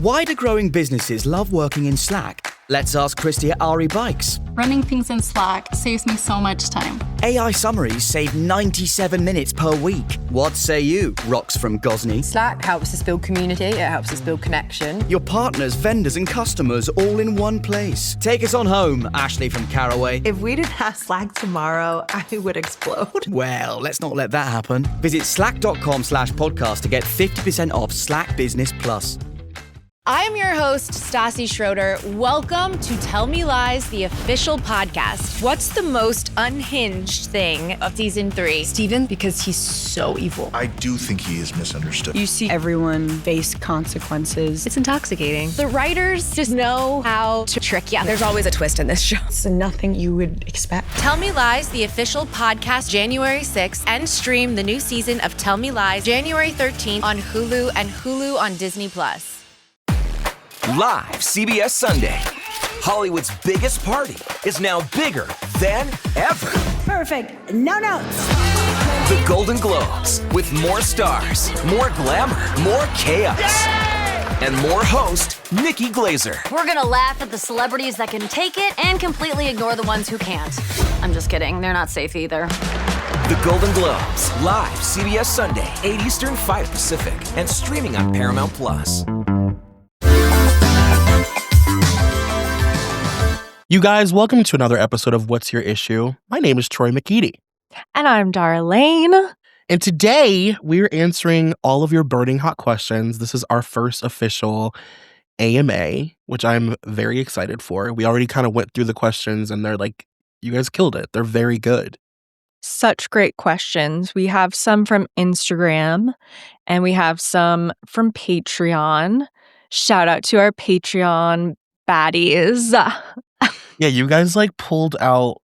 Why do growing businesses love working in Slack? Let's ask Christy at Ari Bikes. Running things in Slack saves me so much time. AI summaries save 97 minutes per week. What say you, Rox from Gosney? Slack helps us build community, it helps us build connection. Your partners, vendors and customers all in one place. Take us on home, Ashley from Caraway. If we didn't have Slack tomorrow, I would explode. Well, let's not let that happen. Visit slack.com/podcast to get 50% off Slack Business Plus. I am your host, Stassi Schroeder. Welcome to Tell Me Lies, the official podcast. What's the most unhinged thing of season 3? Steven, because he's so evil. I do think he is misunderstood. You see everyone face consequences. It's intoxicating. The writers just know how to trick you. There's always a twist in this show. It's nothing you would expect. Tell Me Lies, the official podcast, January 6th, and stream the new season of Tell Me Lies, January 13th on Hulu and Hulu on Disney+. Live CBS Sunday. Hollywood's biggest party is now bigger than ever. Perfect. No notes. The Golden Globes, with more stars, more glamour, more chaos, and more host Nikki Glazer. We're gonna laugh at the celebrities that can take it and completely ignore the ones who can't. I'm just kidding. They're not safe either. The Golden Globes, live CBS Sunday, 8 Eastern, 5 Pacific, and streaming on Paramount+. You guys, welcome to another episode of What's Your Issue? My name is Troy McKeedy. And I'm Dara Lane. And today, we're answering all of your burning hot questions. This is our first official AMA, which I'm very excited for. We already kind of went through the questions and they're like, you guys killed it. They're very good. Such great questions. We have some from Instagram and we have some from Patreon. Shout out to our Patreon baddies. Yeah, you guys like pulled out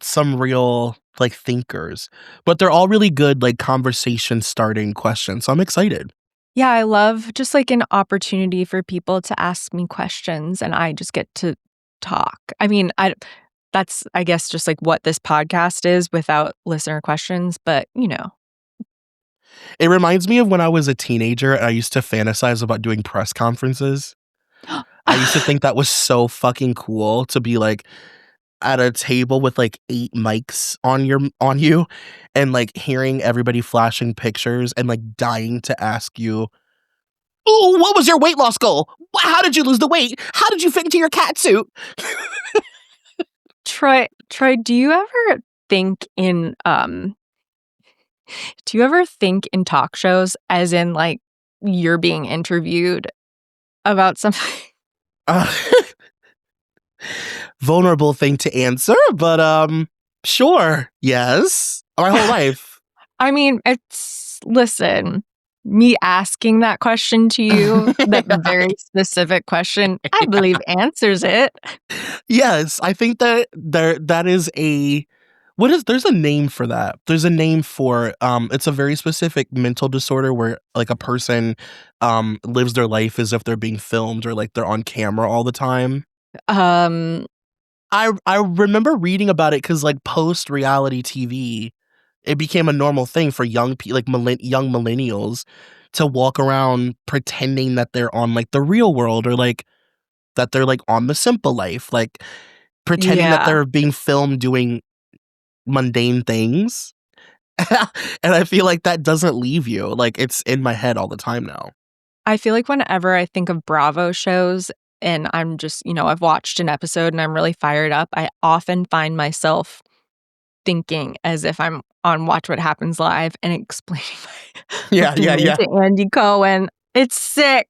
some real like thinkers, but they're all really good like conversation starting questions. So I'm excited. Yeah, I love just like an opportunity for people to ask me questions and I just get to talk. I mean, that's I guess just like what this podcast is without listener questions, but you know. It reminds me of when I was a teenager and I used to fantasize about doing press conferences. I used to think that was so fucking cool to be like at a table with like 8 mics on you and like hearing everybody flashing pictures and like dying to ask you, oh, what was your weight loss goal? How did you lose the weight? How did you fit into your cat suit? Troy, do you ever think in talk shows as in like you're being interviewed about something? Vulnerable thing to answer, but sure, yes. My whole life. I mean, listen, me asking that question to you, that very specific question, I believe answers it. Yes, I think that that is there's a name for that. There's a name for it's a very specific mental disorder where like a person lives their life as if they're being filmed or like they're on camera all the time. I remember reading about it because like post reality TV, it became a normal thing for young people, like young millennials, to walk around pretending that they're on like the real world or like that they're like on The Simple Life, like pretending that they're being filmed doing mundane things. And I feel like that doesn't leave you. Like it's in my head all the time now. I feel like whenever I think of Bravo shows and I'm just, I've watched an episode and I'm really fired up, I often find myself thinking as if I'm on Watch What Happens Live and explaining to Andy Cohen. It's sick.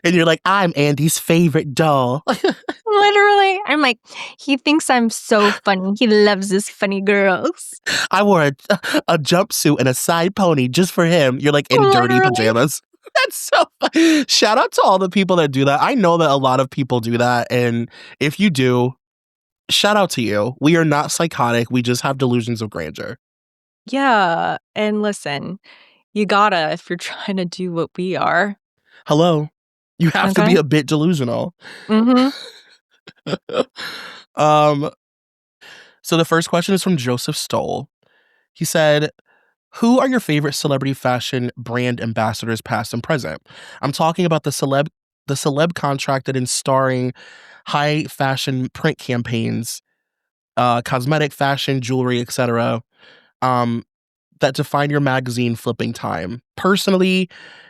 And you're like, I'm Andy's favorite doll. Literally. I'm like, he thinks I'm so funny. He loves his funny girls. I wore a jumpsuit and a side pony just for him. You're like in dirty pajamas. That's so fun. Shout out to all the people that do that. I know that a lot of people do that. And if you do, shout out to you. We are not psychotic. We just have delusions of grandeur. Yeah. And listen, you gotta if you're trying to do what we are. Hello. You have to be a bit delusional. Mm-hmm. So the first question is from Joseph Stoll. He said, Who are your favorite celebrity fashion brand ambassadors, past and present? I'm talking about the celeb contracted and starring high fashion print campaigns, cosmetic, fashion, jewelry, etc. That define your magazine flipping time. Personally,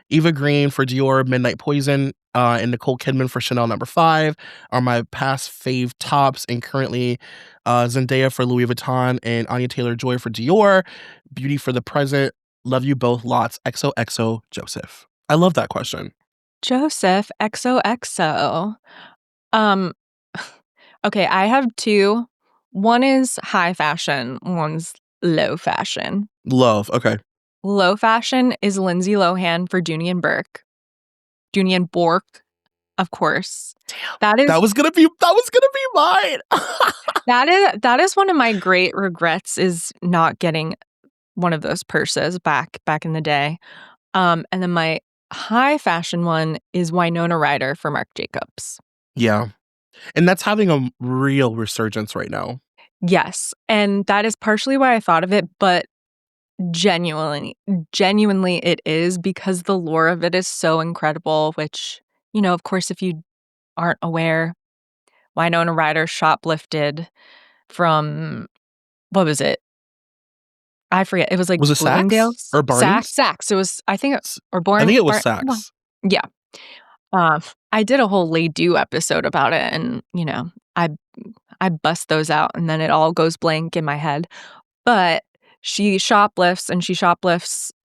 Eva Green for Dior Midnight Poison, and Nicole Kidman for Chanel No. 5 are my past fave tops, and currently Zendaya for Louis Vuitton and Anya Taylor-Joy for Dior. Beauty for the present. Love you both lots. XOXO Joseph. I love that question. Joseph, XOXO. Okay, I have two. One is high fashion, one's low fashion. Love, okay. Low fashion is Lindsay Lohan for Dooney and Burke. Dooney and Bourke, of course. Damn. That was gonna be mine. that is one of my great regrets, is not getting one of those purses back in the day. And then my high fashion one is Winona Ryder for Marc Jacobs. Yeah. And that's having a real resurgence right now. Yes. And that is partially why I thought of it, but genuinely it is, because the lore of it is so incredible, which, of course, if you aren't aware, Winona Ryder shoplifted from, what was it? I forget. It was like, was it Bloomingdale's? Saks or Barney's? Saks. It was, I think, or Barney. I think it was Saks. Yeah. I did a whole Lay Do episode about it, and I bust those out, and then it all goes blank in my head. But she shoplifts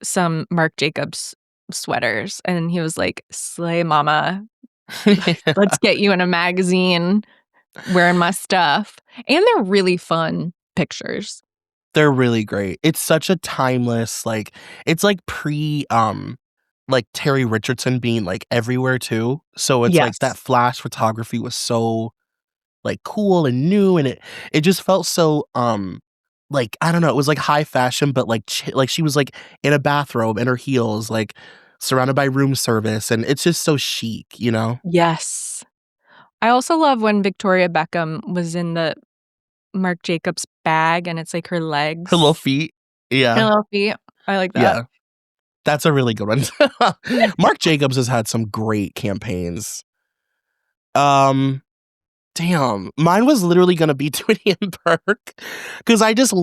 some Marc Jacobs sweaters, and he was like, "Slay, mama, let's get you in a magazine wearing my stuff." And they're really fun pictures. They're really great. It's such a timeless, like, it's like pre like Terry Richardson being like everywhere too. So it's like that flash photography was so like cool and new, and it just felt so like, I don't know, it was like high fashion, but like like she was like in a bathrobe in her heels, like surrounded by room service, and it's just so chic, Yes. I also love when Victoria Beckham was in the Marc Jacobs bag, and it's like her legs. Her little feet. Yeah. Her little feet. I like that. Yeah. That's a really good one. Marc Jacobs has had some great campaigns. Damn. Mine was literally going to be Dooney and Burke, because I just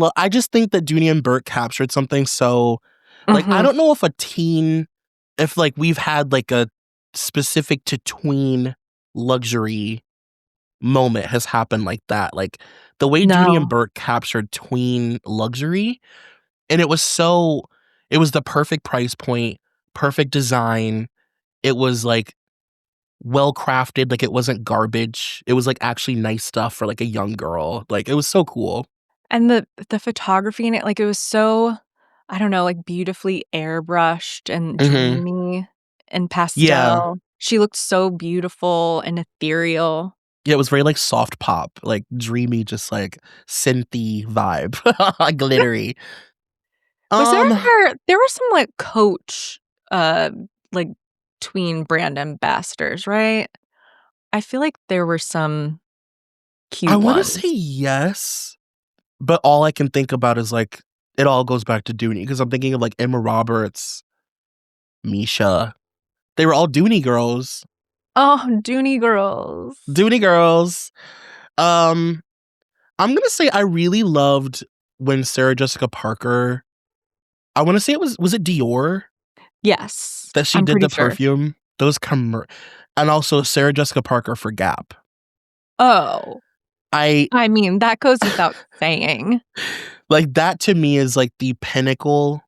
think that Dooney and Burke captured something so, like, I don't know if like we've had like a specific to tween luxury moment has happened like that. Like the way Dooney and Burke captured tween luxury, and it was the perfect price point, perfect design. It was like well crafted, like it wasn't garbage. It was like actually nice stuff for like a young girl. Like it was so cool. And the photography in it, like it was so, I don't know, like beautifully airbrushed and dreamy and pastel. Yeah. She looked so beautiful and ethereal. Yeah, it was very like soft pop, like dreamy, just like synthy vibe, glittery. Was there were some like Coach like tween brand ambassadors, right? I feel like there were some cute ones. I want to say yes, but all I can think about is like it all goes back to Dooney, because I'm thinking of like Emma Roberts, Misha. They were all Dooney girls. Oh, Dooney girls. Dooney girls. I'm gonna say I really loved when Sarah Jessica Parker, I want to say it was it Dior? Yes. That she did the perfume. Those and also Sarah Jessica Parker for Gap. Oh. I mean, that goes without saying. Like that to me is like the pinnacle.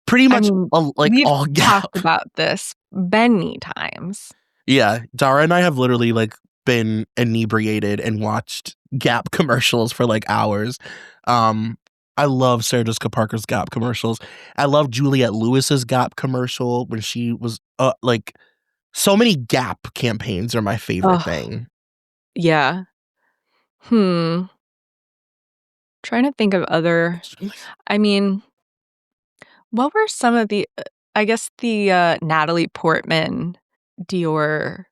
Pretty much we've all Gap. Talked about this many times. Yeah, Dara and I have literally like been inebriated and watched Gap commercials for like hours. I love Sarah Jessica Parker's Gap commercials. I love Juliette Lewis's Gap commercial when she was like, so many Gap campaigns are my favorite thing. Yeah. Trying to think of other. I mean, what were some of the? I guess the Natalie Portman Dior.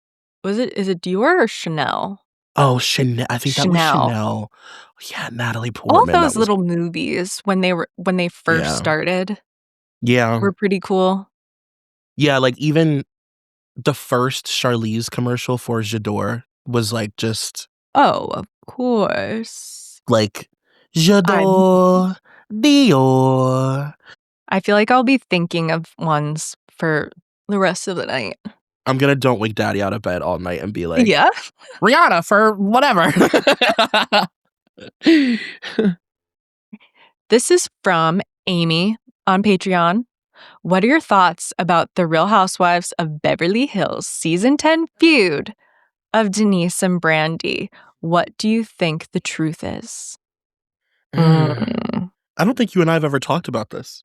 Is it Dior or Chanel? Oh, Chanel. I think that was Chanel. Yeah, Natalie Portman. All those little movies when they first started. Yeah. were pretty cool. Yeah, like even the first Charlize commercial for J'adore was like just Oh, of course. like I'm J'adore Dior. I feel like I'll be thinking of ones for the rest of the night. I'm gonna Don't Wake Daddy out of bed all night and be like, Yeah. Rihanna for whatever. This is from Amy on Patreon. What are your thoughts about the Real Housewives of Beverly Hills season 10 feud of Denise and Brandy? What do you think the truth is? I don't think you and I have ever talked about this.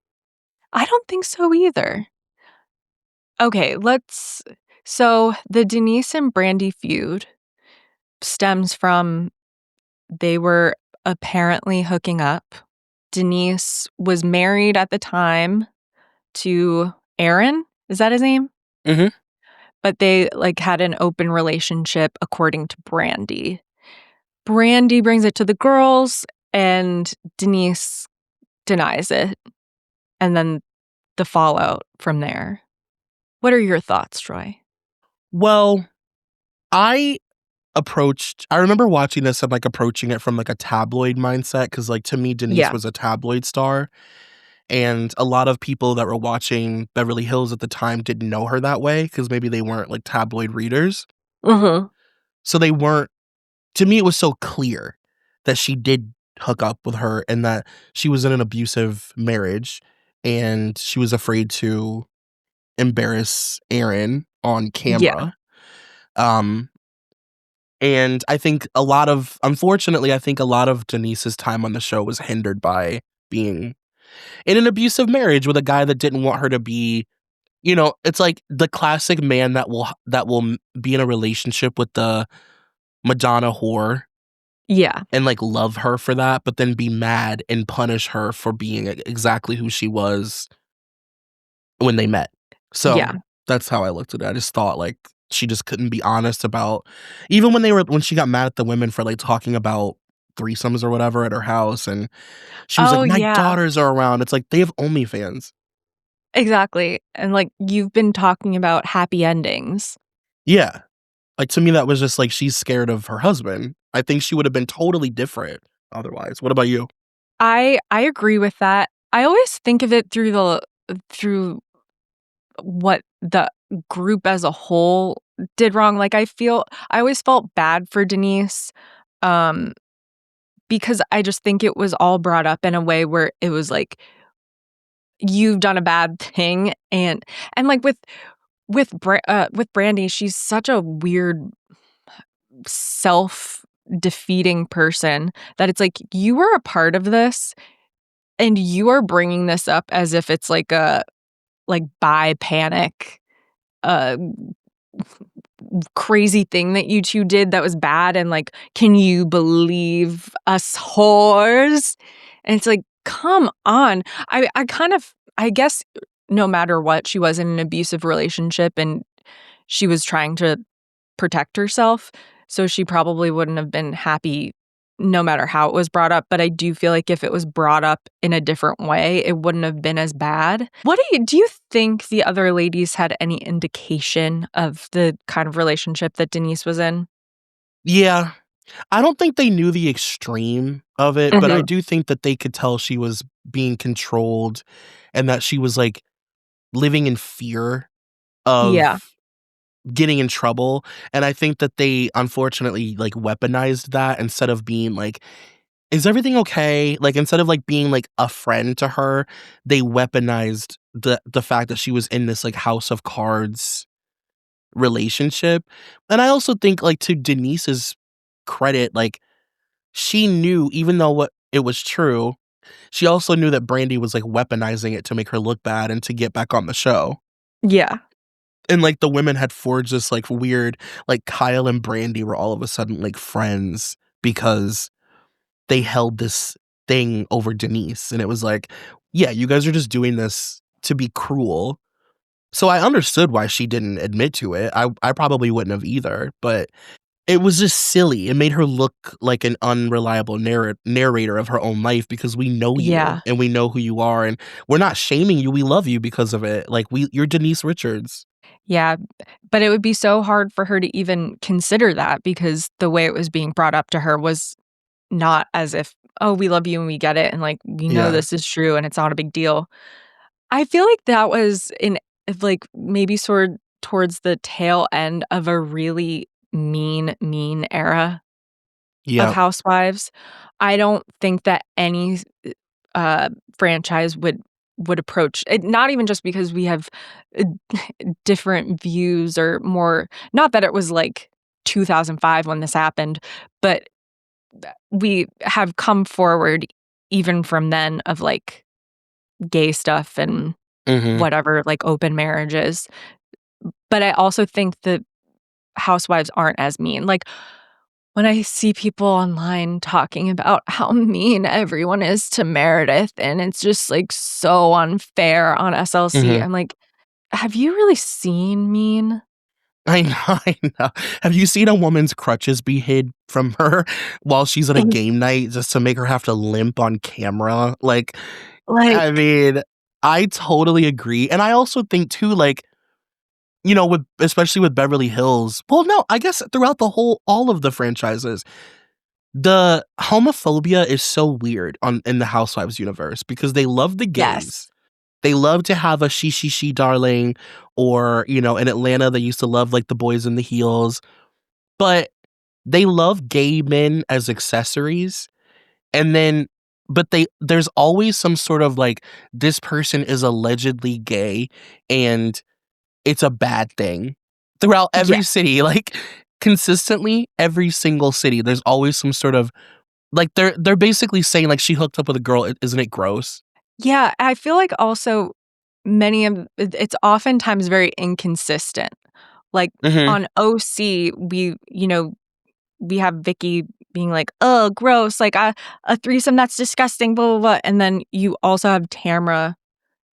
I don't think so either. Okay, so the Denise and Brandy feud stems from they were apparently hooking up. Denise was married at the time to Aaron. Is that his name? Mm-hmm. But they like had an open relationship according to Brandy. Brandy brings it to the girls and Denise denies it. And then the fallout from there. What are your thoughts, Troy? Well, I remember watching this and like approaching it from like a tabloid mindset because like to me Denise was a tabloid star, and a lot of people that were watching Beverly Hills at the time didn't know her that way because maybe they weren't like tabloid readers. So they weren't, to me it was so clear that she did hook up with her and that she was in an abusive marriage and she was afraid to embarrass Aaron on camera. And I think unfortunately, I think a lot of Denise's time on the show was hindered by being in an abusive marriage with a guy that didn't want her to be, it's like the classic man that will be in a relationship with the Madonna whore. Yeah. And like love her for that, but then be mad and punish her for being exactly who she was when they met. So that's how I looked at it. I just thought like she just couldn't be honest about, even when she got mad at the women for like talking about threesomes or whatever at her house, and she was like, my daughters are around. It's like they have OnlyFans. Exactly. And like you've been talking about happy endings. Yeah. Like to me that was just like she's scared of her husband. I think she would have been totally different otherwise. What about you? I agree with that. I always think of it through what the group as a whole did wrong. Like I always felt bad for Denise because I just think it was all brought up in a way where it was like you've done a bad thing, and like with Brandy, she's such a weird self-defeating person that it's like you were a part of this and you are bringing this up as if it's like a bi panic crazy thing that you two did that was bad, and like, can you believe us whores? And it's like, come on. I guess no matter what, she was in an abusive relationship and she was trying to protect herself, so she probably wouldn't have been happy no matter how it was brought up. But I do feel like if it was brought up in a different way, it wouldn't have been as bad. Do you think the other ladies had any indication of the kind of relationship that Denise was in? Yeah. I don't think they knew the extreme of it, but I do think that they could tell she was being controlled and that she was like living in fear of getting in trouble. And I think that they unfortunately like weaponized that instead of being like, is everything okay? Like instead of like being like a friend to her, they weaponized the fact that she was in this like House of Cards relationship. And I also think like to Denise's credit, like she knew, even though what it was true, she also knew that Brandy was like weaponizing it to make her look bad and to get back on the show. Yeah. And like the women had forged this like weird, like Kyle and Brandy were all of a sudden like friends because they held this thing over Denise. And it was like, yeah, you guys are just doing this to be cruel. So I understood why she didn't admit to it. I probably wouldn't have either. But it was just silly. It made her look like an unreliable narrator of her own life because we know you Yeah. and we know who you are, and we're not shaming you. We love you because of it. Like you're Denise Richards. Yeah, but it would be so hard for her to even consider that because the way it was being brought up to her was not as if, oh, we love you and we get it and like we know Yeah. this is true and it's not a big deal. I feel like that was in like maybe sort of towards the tail end of a really mean era of Yeah. Housewives. I don't think that any franchise would approach it, not even just because we have uh, different views or more, not that it was like 2005 when this happened, but we have come forward even from then of like gay stuff and whatever, like open marriages. But I also think that housewives aren't as mean. Like when I see people online talking about how mean everyone is to Meredith and it's just like so unfair on SLC, I'm like, have you really seen mean? I know, I know. Have you seen a woman's crutches be hid from her while she's at a game night just to make her have to limp on camera? Like, I mean, I totally agree. And I also think too, like, you know, especially with Beverly Hills. Well, no, I guess throughout all of the franchises, the homophobia is so weird in the Housewives universe because they love the gays. Yes. They love to have a she darling, or, you know, in Atlanta, they used to love like the boys in the heels, but they love gay men as accessories. And then, but there's always some sort of like, this person is allegedly gay and it's a bad thing throughout every city, like consistently every single city. There's always some sort of like, they're basically saying like she hooked up with a girl. Isn't it gross? Yeah, I feel like also it's oftentimes very inconsistent. Like on OC, we have Vicky being like, "Oh, gross! Like a threesome, that's disgusting." Blah blah blah. And then you also have Tamra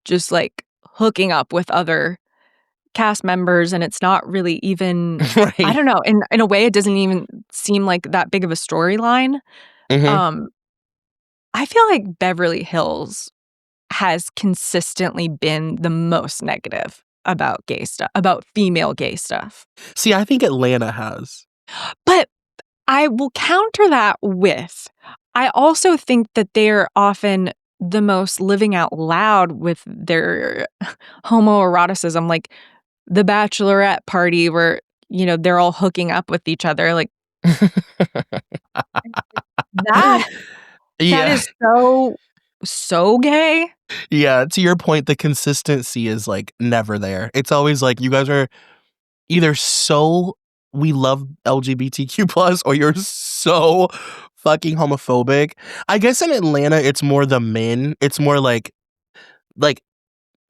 just like hooking up with other cast members, and it's not really even. Right. I don't know. In a way, it doesn't even seem like that big of a storyline. I feel like Beverly Hills has consistently been the most negative about gay stuff, about female gay stuff. See, I think Atlanta has. But I will counter that with, I also think that they're often the most living out loud with their homoeroticism, like the bachelorette party where, you know, they're all hooking up with each other. Like that is so gay. Yeah, to your point, the consistency is like never there. It's always like you guys are either so we love LGBTQ plus or you're so fucking homophobic. I guess in Atlanta it's more the men. It's more like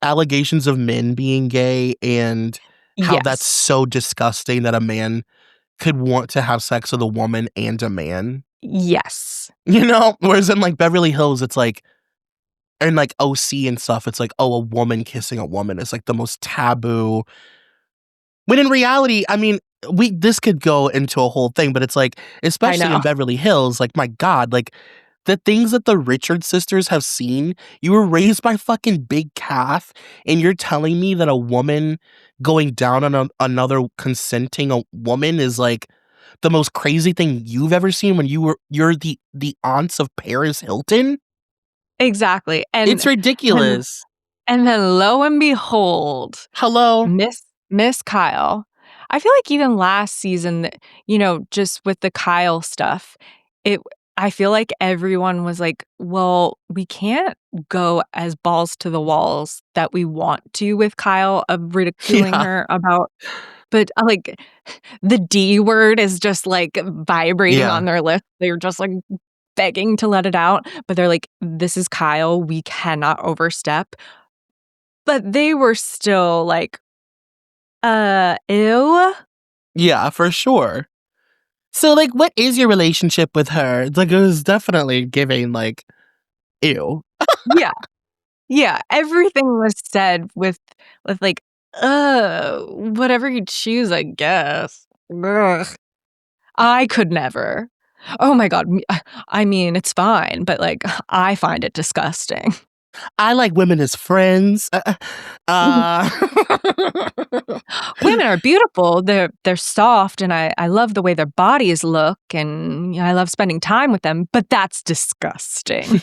allegations of men being gay and how that's so disgusting that a man could want to have sex with a woman and a man. Yes. You know? Whereas in like Beverly Hills, it's like, and like OC and stuff, it's like, oh, a woman kissing a woman is like the most taboo. When in reality, I mean, this could go into a whole thing, but it's like, especially in Beverly Hills, like, my God, like the things that the Richards sisters have seen, you were raised by fucking Big Calf, and you're telling me that a woman going down on another consenting woman is like the most crazy thing you've ever seen when you're the aunts of Paris Hilton? Exactly. And it's ridiculous. And then lo and behold, hello, Miss Kyle. I feel like even last season, you know, just with the Kyle stuff, I feel like everyone was like, well, we can't go as balls to the walls that we want to with Kyle of ridiculing her about, but like the D word is just like vibrating on their lips. They're just like begging to let it out, but they're like, this is Kyle, we cannot overstep. But they were still like, ew. Yeah, for sure. So, like, what is your relationship with her? It's like, it was definitely giving, like, ew. Yeah. Yeah. Everything was said with like, whatever you choose, I guess. Ugh. I could never. Oh my God. I mean, it's fine, but like, I find it disgusting. I like women as friends. Women are beautiful. They're soft, and I love the way their bodies look, and I love spending time with them, but that's disgusting.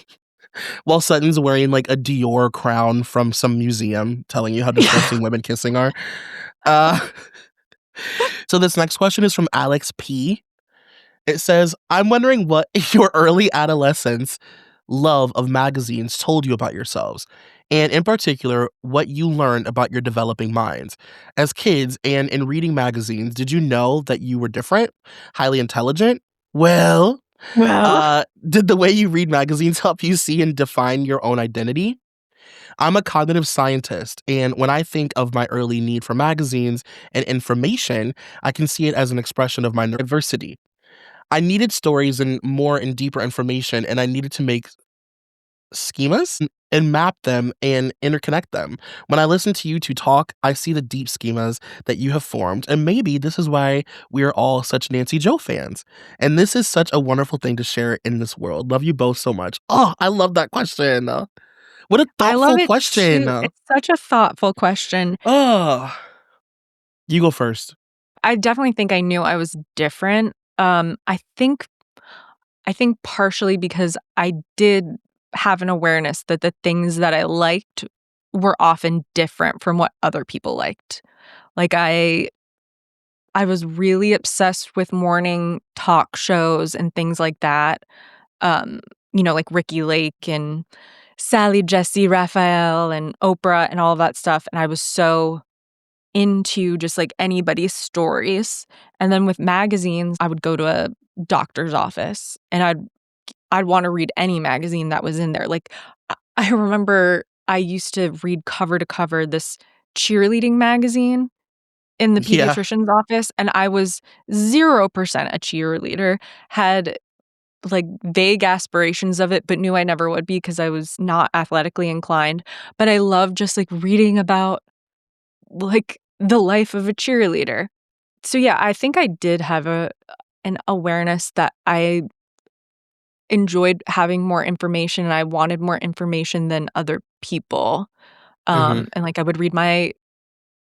While Sutton's wearing like a Dior crown from some museum telling you how disgusting women kissing are. So this next question is from Alex P. It says, I'm wondering what your early adolescence love of magazines told you about yourselves, and in particular, what you learned about your developing minds. As kids and in reading magazines, did you know that you were different, highly intelligent? Well, did the way you read magazines help you see and define your own identity? I'm a cognitive scientist, and when I think of my early need for magazines and information, I can see it as an expression of my diversity. I needed stories and more and deeper information, and I needed to make schemas and map them and interconnect them. When I listen to you two talk, I see the deep schemas that you have formed, and maybe this is why we are all such Nancy Joe fans. And this is such a wonderful thing to share in this world. Love you both so much. Oh, I love that question. What a I love thoughtful it question. too. It's such a thoughtful question. Oh, you go first. I definitely think I knew I was different. I think partially because I did have an awareness that the things that I liked were often different from what other people liked. Like I was really obsessed with morning talk shows and things like that. Like Ricky Lake and Sally Jesse Raphael and Oprah and all of that stuff. And I was so into just like anybody's stories. And then with magazines, I would go to a doctor's office and I'd want to read any magazine that was in there. Like I remember I used to read cover to cover this cheerleading magazine in the Yeah. pediatrician's office, and I was 0% a cheerleader, had like vague aspirations of it, but knew I never would be because I was not athletically inclined. But I loved just like reading about like the life of a cheerleader. So yeah, I think I did have an awareness that I enjoyed having more information and I wanted more information than other people. And like I would read my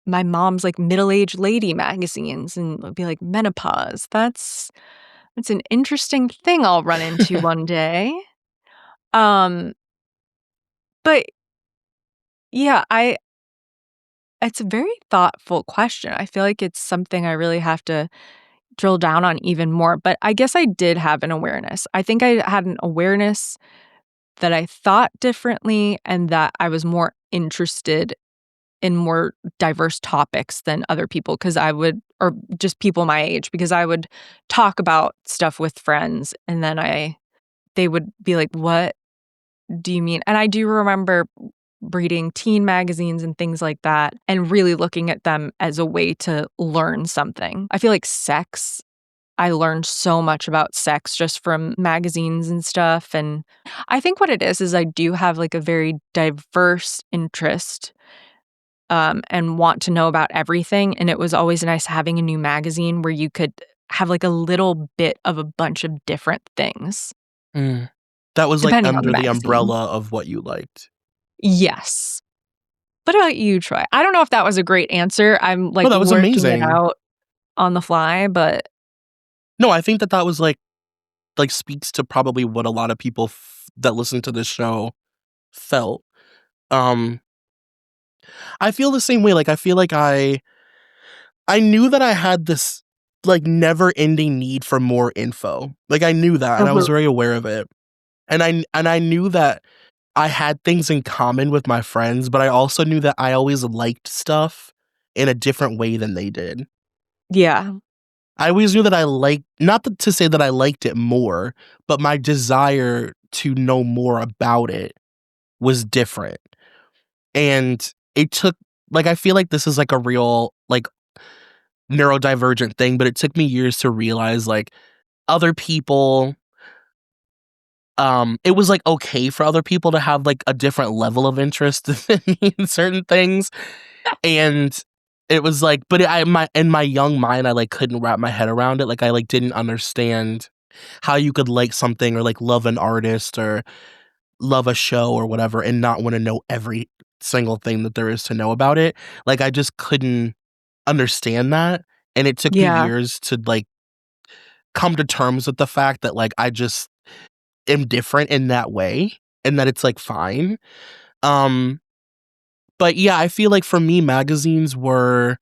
mom's like middle-aged lady magazines and it'd be like menopause. That's an interesting thing I'll run into one day. But yeah, it's a very thoughtful question. I feel like it's something I really have to drill down on even more. But I guess I did have an awareness. I think I had an awareness that I thought differently and that I was more interested in more diverse topics than other people or just people my age, because I would talk about stuff with friends and then they would be like, what do you mean? And I do remember reading teen magazines and things like that and really looking at them as a way to learn something. I feel like I learned so much about sex just from magazines and stuff. And I think what it is I do have like a very diverse interest and want to know about everything. And it was always nice having a new magazine where you could have like a little bit of a bunch of different things. That was like Depending on under the the magazine. umbrella of what you liked. Yes. What about you, Troy? I don't know if that was a great answer. I'm like that was working amazing. it out on the fly, but No, I think that was like speaks to probably what a lot of people that listen to this show felt. I feel the same way. Like I feel like I knew that I had this like never-ending need for more info. Like I knew that, and I was very aware of it. And I knew that I had things in common with my friends, but I also knew that I always liked stuff in a different way than they did. yeah. I always knew that I liked, not to say that I liked it more, but my desire to know more about it was different. And it took, like, I feel like this is like a real, like, neurodivergent thing, but it took me years to realize, like, other people, it was, like, okay for other people to have, like, a different level of interest than me in certain things. And It was like, but in my young mind, I like couldn't wrap my head around it. Like I like didn't understand how you could like something or like love an artist or love a show or whatever and not want to know every single thing that there is to know about it. Like I just couldn't understand that. And it took me Yeah. years to like come to terms with the fact that like I just am different in that way and that it's like fine. Um but yeah, I feel like for me magazines were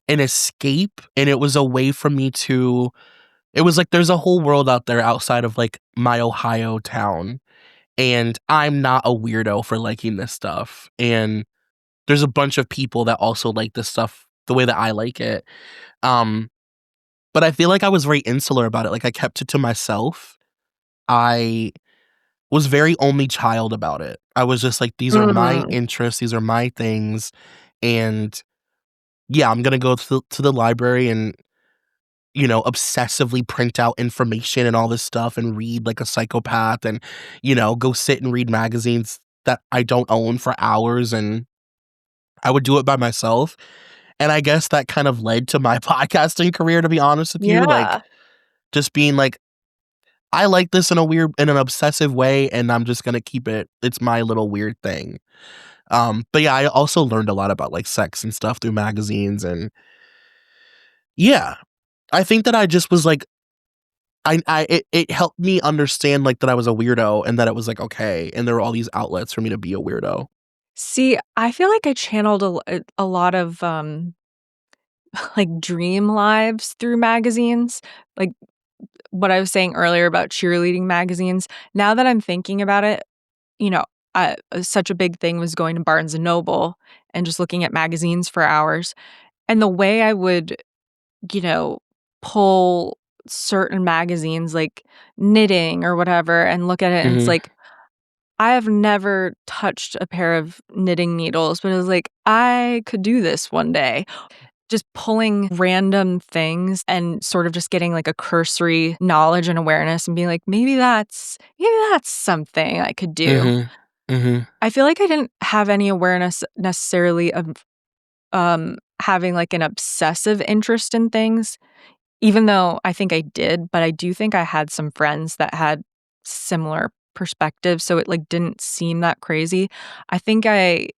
an escape and it was a way for me to it was like there's a whole world out there outside of like my Ohio town and I'm not a weirdo for liking this stuff and there's a bunch of people that also like this stuff the way that I like it. Um but I feel like I was very insular about it. Like I kept it to myself. I was very only child about it. I was just like these are my Mhm. interests, these are my things and yeah, I'm going to go to the library and obsessively print out information and all this stuff and read like a psychopath and, go sit and read magazines that I don't own for hours. And I would do it by myself. And I guess that kind of led to my podcasting career, to be honest with you. Like, Yeah. just being like, I like this in an obsessive way, and I'm just gonna keep it. It's my little weird thing. But yeah, I also learned a lot about like sex and stuff through magazines, and yeah, I think that I just was like, it helped me understand like that I was a weirdo and that it was like okay, and there were all these outlets for me to be a weirdo. See, I feel like I channeled a lot of, like, dream lives through magazines, like, what I was saying earlier about cheerleading magazines. Now that I'm thinking about it, you know, such a big thing was going to Barnes& and Noble and just looking at magazines for hours, and the way I would, you know, pull certain magazines, like knitting or whatever, and look at it, and it's Mhm. like, I have never touched a pair of knitting needles, but it was like, I could do this one day. Just pulling random things and sort of just getting like a cursory knowledge and awareness and being like, maybe that's something I could do. Mhm. Mhm. I feel like I didn't have any awareness necessarily of having like an obsessive interest in things, even though I think I did, but I do think I had some friends that had similar perspectives, so it like didn't seem that crazy. I think I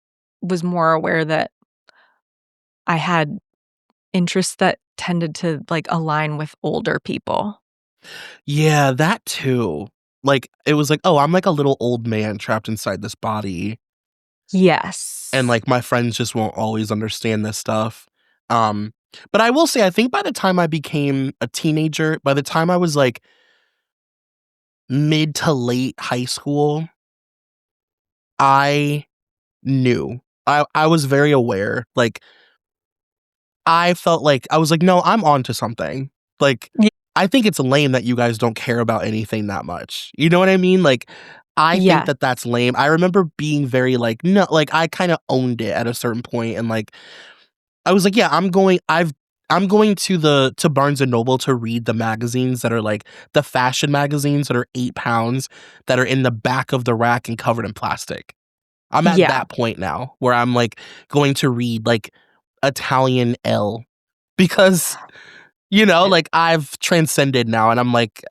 was more aware that I had interests that tended to, like, align with older people. Yeah, that too. Like it was like, oh, I'm like a little old man trapped inside this body. And, Yes. like, my friends just won't always understand this stuff. Um, but I will say, I think by the time I became a teenager, by the time I was, like, mid to late high school, I knew. I was very aware. Like, I felt like I was like, "No, I'm onto something." Like, Ye I think it's lame that you guys don't care about anything that much. You know what I mean? Like, I think Yeah. that that's lame. I remember being very like, no, like, I kinda owned it at a certain point, and, like, I was like, "Yeah, I'm going to Barnes& and Noble to read the magazines that are, like, the fashion magazines that are 8 pounds, that are in the back of the rack and covered in plastic." I'm at Yeah. that point now where I'm, like, going to read, like, Italian Elle because, like, I've transcended now, and I'm like,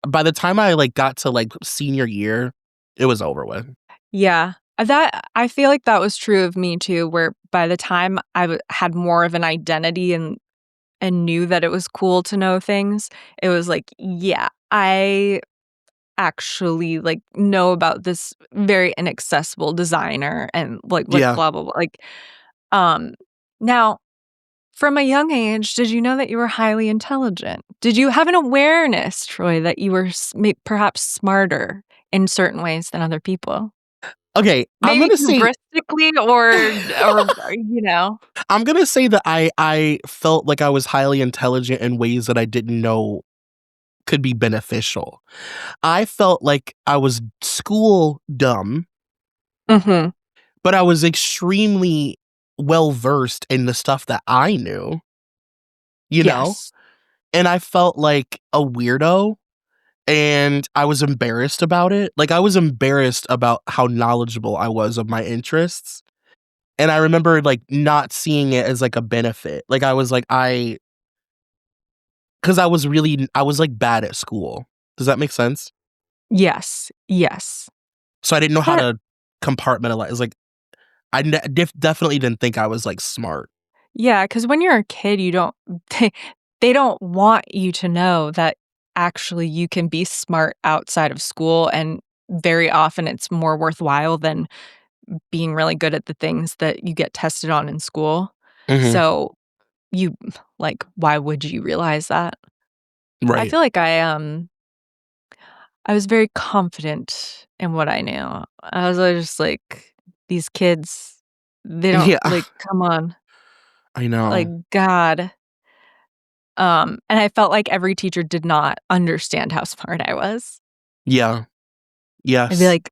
by the time I, like, got to, like, senior year, it was over with. Yeah. That I feel like that was true of me too, where by the time I had more of an identity and knew that it was cool to know things, it was like, yeah, I actually, like, know about this very inaccessible designer and, like, Yeah. blah, blah, blah, like, um, now from a young age, did you know that you were highly intelligent? Did you have an awareness, Troy, that you were perhaps smarter in certain ways than other people? Okay, I'm Maybe gonna say hubristically or, you know? I'm gonna say that I felt like I was highly intelligent in ways that I didn't know could be beneficial. I felt like I was school dumb, Mhm. but I was extremely well-versed in the stuff that I knew, you know? Yes. And I felt like a weirdo, and I was embarrassed about it. Like, I was embarrassed about how knowledgeable I was of my interests. And I remember like not seeing it as like a benefit. Like I was like, because I was like bad at school. Does that make sense? Yes. Yes. So I didn't know how That- to compartmentalize. Like I definitely didn't think I was like smart. Yeah, because when you're a kid, you don't they don't want you to know that actually you can be smart outside of school, and very often it's more worthwhile than being really good at the things that you get tested on in school. Mhm. So you like, why would you realize that? I Right. feel like I was very confident in what I knew. I was just like, these kids, they don't Yeah. like, come on, I know. like God. And I felt like every teacher did not understand how smart I was. Yeah. I'd be Yes. like,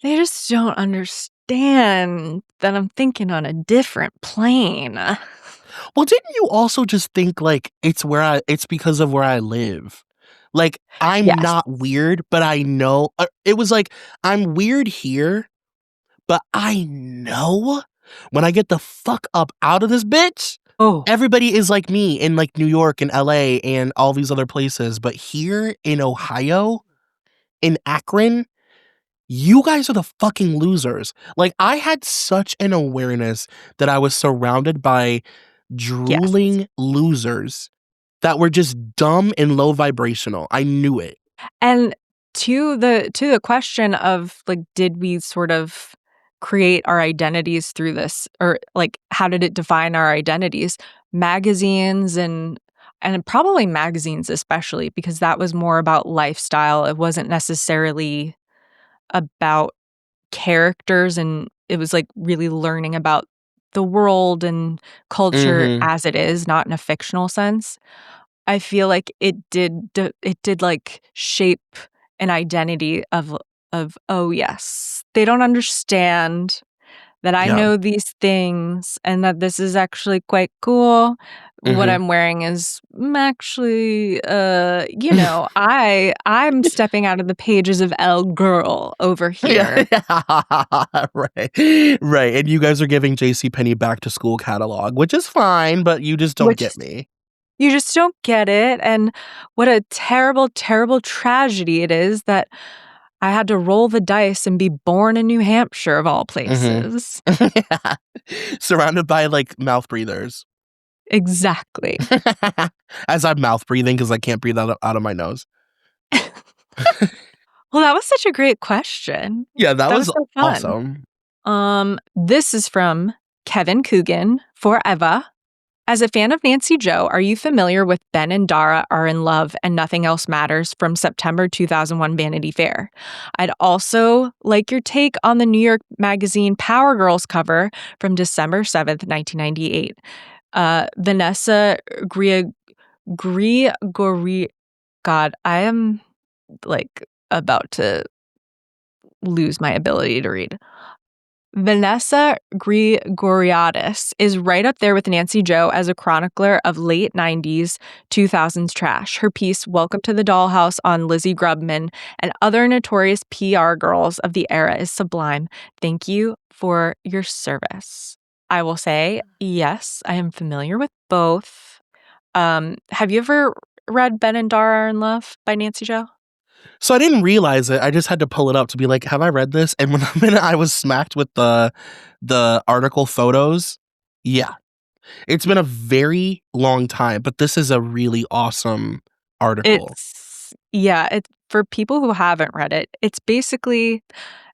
they just don't understand that I'm thinking on a different plane. Well, didn't you also just think like it's because of where I live? Like I'm Yes. not weird, but I know it was like I'm weird here, but I know when I get the fuck up out of this bitch, Oh, everybody is like me in like New York and LA and all these other places. But here in Ohio, in Akron, you guys are the fucking losers. Like I had such an awareness that I was surrounded by yes. drooling losers that were just dumb and low vibrational. I knew it. And to the question of like, did we sort of create our identities through this, or like how did it define our identities? Magazines and probably magazines especially, because that was more about lifestyle. It wasn't necessarily about characters, and it was like really learning about the world and culture Mhm. as it is, not in a fictional sense. I feel like it did like shape an identity of, oh yes, they don't understand that I Yeah. know these things and that this is actually quite cool. What Mhm. I'm wearing is actually, I'm stepping out of the pages of Elle Girl over here. Yeah. Right. Right. And you guys are giving JCPenney back to school catalog, which is fine, but you just don't Which get me. you just don't get it, and what a terrible, terrible tragedy it is that I had to roll the dice and be born in New Hampshire of all places. Yeah. Surrounded by like mouth breathers. Exactly. As I'm mouth breathing because I can't breathe out of my nose. Well, that was such a great question. Yeah, that was so fun. awesome. This is from Kevin Coogan for Eva. As a fan of Nancy Joe, are you familiar with Ben and Dara Are in Love and Nothing Else Matters from September 2001 Vanity Fair? I'd also like your take on the New York Magazine Power Girls cover from December 7th, 1998. Vanessa Grigori. God, I am like about to lose my ability to read. Vanessa Grigoriadis is right up there with Nancy Joe as a chronicler of late 90s, 2000s trash. Her piece, Welcome to the Dollhouse on Lizzie Grubman and other notorious PR girls of the era, is sublime. Thank you for your service. I will say, yes, I am familiar with both. Have you ever read Ben and Dara Are in Love by Nancy Joe? So I didn't realize it. I just had to pull it up to be like, have I read this? And when the minute I was smacked with the article photos, yeah. It's been a very long time, but this is a really awesome article. It's for people who haven't read it, it's basically,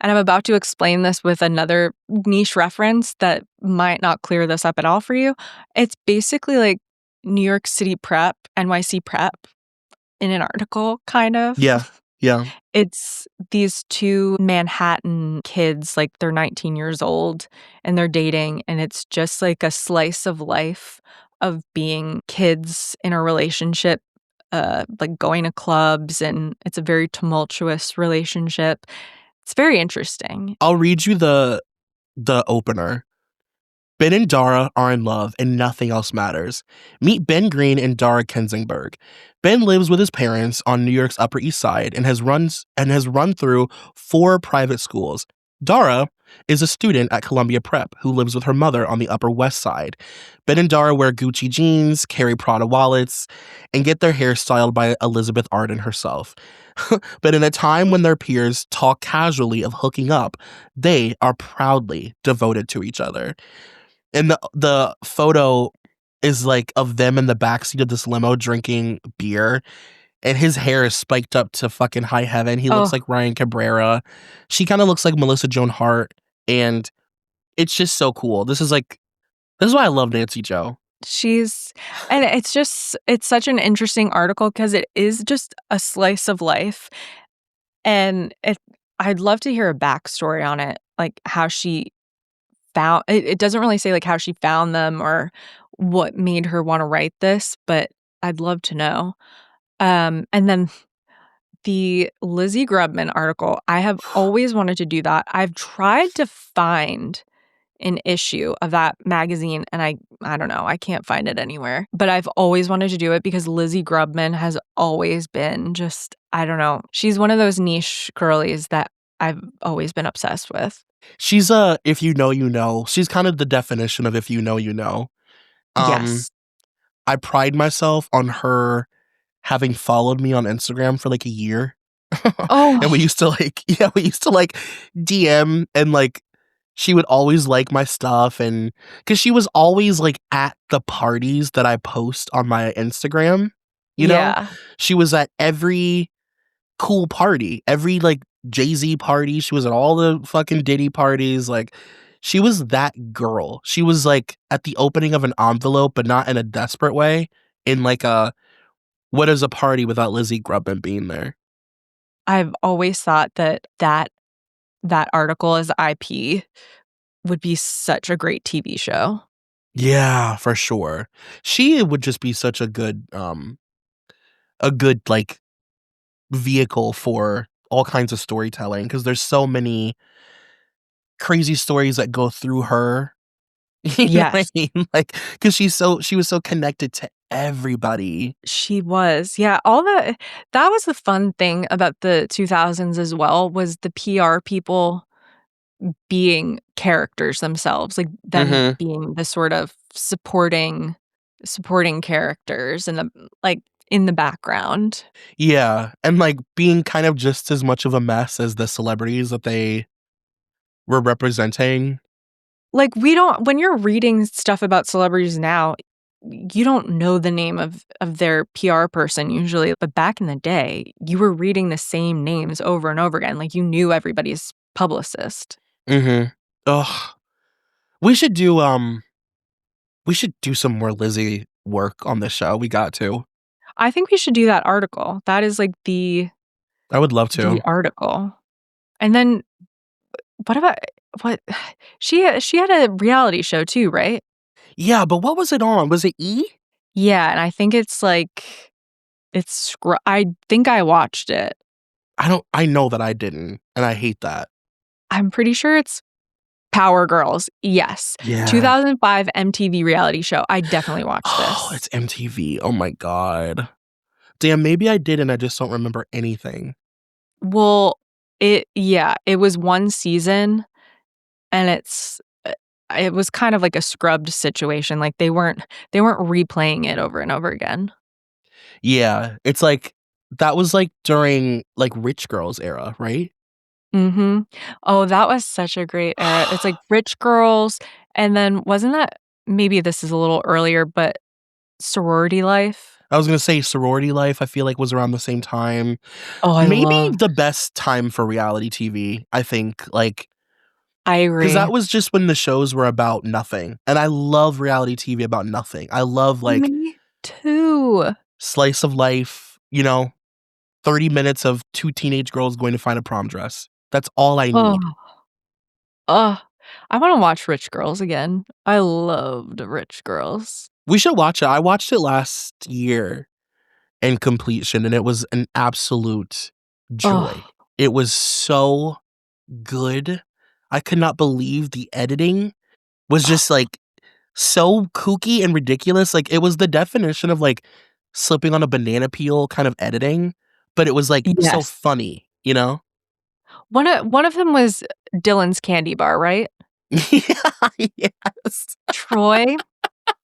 and I'm about to explain this with another niche reference that might not clear this up at all for you. It's basically like New York City prep, NYC prep in an article, kind of. Yeah. Yeah. It's these two Manhattan kids, like they're 19 years old and they're dating, and it's just like a slice of life of being kids in a relationship, like going to clubs, and it's a very tumultuous relationship. It's very interesting. I'll read you the opener. Ben and Dara are in love and nothing else matters. Meet Ben Green and Dara Kensingberg. Ben lives with his parents on New York's Upper East Side and has run through 4 private schools. Dara is a student at Columbia Prep who lives with her mother on the Upper West Side. Ben and Dara wear Gucci jeans, carry Prada wallets, and get their hair styled by Elizabeth Arden herself. But in a time when their peers talk casually of hooking up, they are proudly devoted to each other. And the photo is like of them in the backseat of this limo drinking beer, and his hair is spiked up to fucking high heaven. He looks like Ryan Cabrera. She kind of looks like Melissa Joan Hart, and it's just so cool. This is why I love Nancy Joe. And it's such an interesting article because it is just a slice of life, and I'd love to hear a backstory on it, like how she found it doesn't really say like how she found them or what made her want to write this, but I'd love to know. And then the Lizzie Grubman article, I have always wanted to do that. I've tried to find an issue of that magazine, and I don't know, I can't find it anywhere. But I've always wanted to do it because Lizzie Grubman has always been just, I don't know, she's one of those niche girlies that I've always been obsessed with. She's if you know, you know. She's kind of the definition of if you know, you know. Yes. I pride myself on her having followed me on Instagram for like a year. And we used to DM, and like she would always like my stuff, and because she was always like at the parties that I post on my Instagram, you know? Yeah. She was at every cool party, every like Jay-Z party. She was at all the fucking Diddy parties. Like, she was that girl. She was like at the opening of an envelope, but not in a desperate way, in like a what is a party without Lizzie Grubman being there? I've always thought that article as IP would be such a great TV show. Yeah, for sure. She would just be such a good like vehicle for all kinds of storytelling, because there's so many crazy stories that go through her. You know what I mean? Like, because she was so connected to everybody. She was. Yeah, that was the fun thing about the 2000s as well, was the PR people being characters themselves, like them being the sort of supporting characters and in the background. Yeah, and like being kind of just as much of a mess as the celebrities that they were representing. Like, when you're reading stuff about celebrities now, you don't know the name of their PR person usually, but back in the day, you were reading the same names over and over again. Like, you knew everybody's publicist. Ugh. We should do some more Lizzie work on the show. We got to. I think we should do that article. That is like I would love to. The article. And then what she had a reality show too, right? Yeah, but what was it on? Was it E? Yeah, and I think it's like I think I watched it. I know that I didn't, and I hate that. I'm pretty sure it's Power Girls. Yes. Yeah. 2005 MTV reality show. I definitely watched this. Oh, it's MTV. Oh my God. Damn, maybe I did and I just don't remember anything. Well, it was one season, and it was kind of like a scrubbed situation. Like they weren't replaying it over and over again. Yeah, it's like that was like during like Rich Girls era, right? Mm-hmm. Oh, that was such a great era. It's like Rich Girls, and then wasn't that, maybe this is a little earlier, but Sorority Life? I was gonna say Sorority Life, I feel like was around the same time. Oh, maybe the best time for reality TV, I think. Like, I agree. Because that was just when the shows were about nothing. And I love reality TV about nothing. I love like Me too. Slice of life, 30 minutes of two teenage girls going to find a prom dress. That's all I need. I want to watch Rich Girls again. I loved Rich Girls. We should watch it. I watched it last year in completion, and it was an absolute joy. It was so good. I could not believe the editing was just like so kooky and ridiculous. Like, it was the definition of like slipping on a banana peel kind of editing, but it was like so funny, One of them was Dylan's candy bar, right? Yes. Troy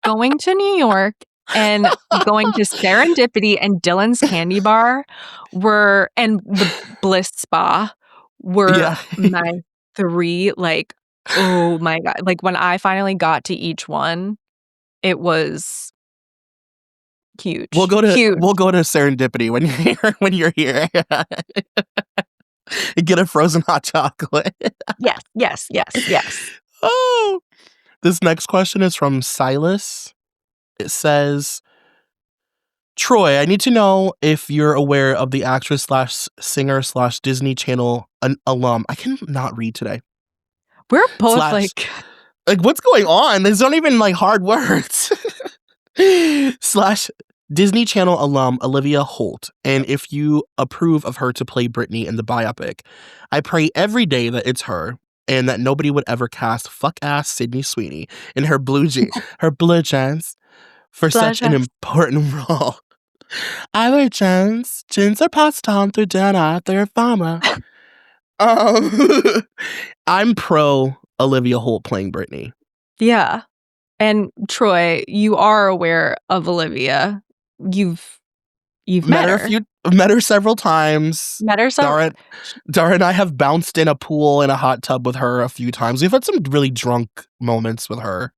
going to New York and going to Serendipity and Dylan's candy bar and the Bliss Spa were my 3, like, oh my God. Like, when I finally got to each one, it was huge. We'll go to Huge. Serendipity when you're here. Get a frozen hot chocolate. Yes. Oh. This next question is from Silas. It says, Troy, I need to know if you're aware of the actress / singer / Disney Channel alum. I cannot read today. We're both like what's going on? These aren't even like hard words. / Disney Channel alum Olivia Holt, and if you approve of her to play Britney in the biopic. I pray every day that it's her, and that nobody would ever cast fuck-ass Sydney Sweeney in her blue jeans for such an important role. I wear jeans are passed on through dinner, they're farmer. I'm pro Olivia Holt playing Britney. Yeah. And Troy, you are aware of Olivia. You've met her. Met her several times. Dara and I have bounced in a pool and a hot tub with her a few times. We've had some really drunk moments with her.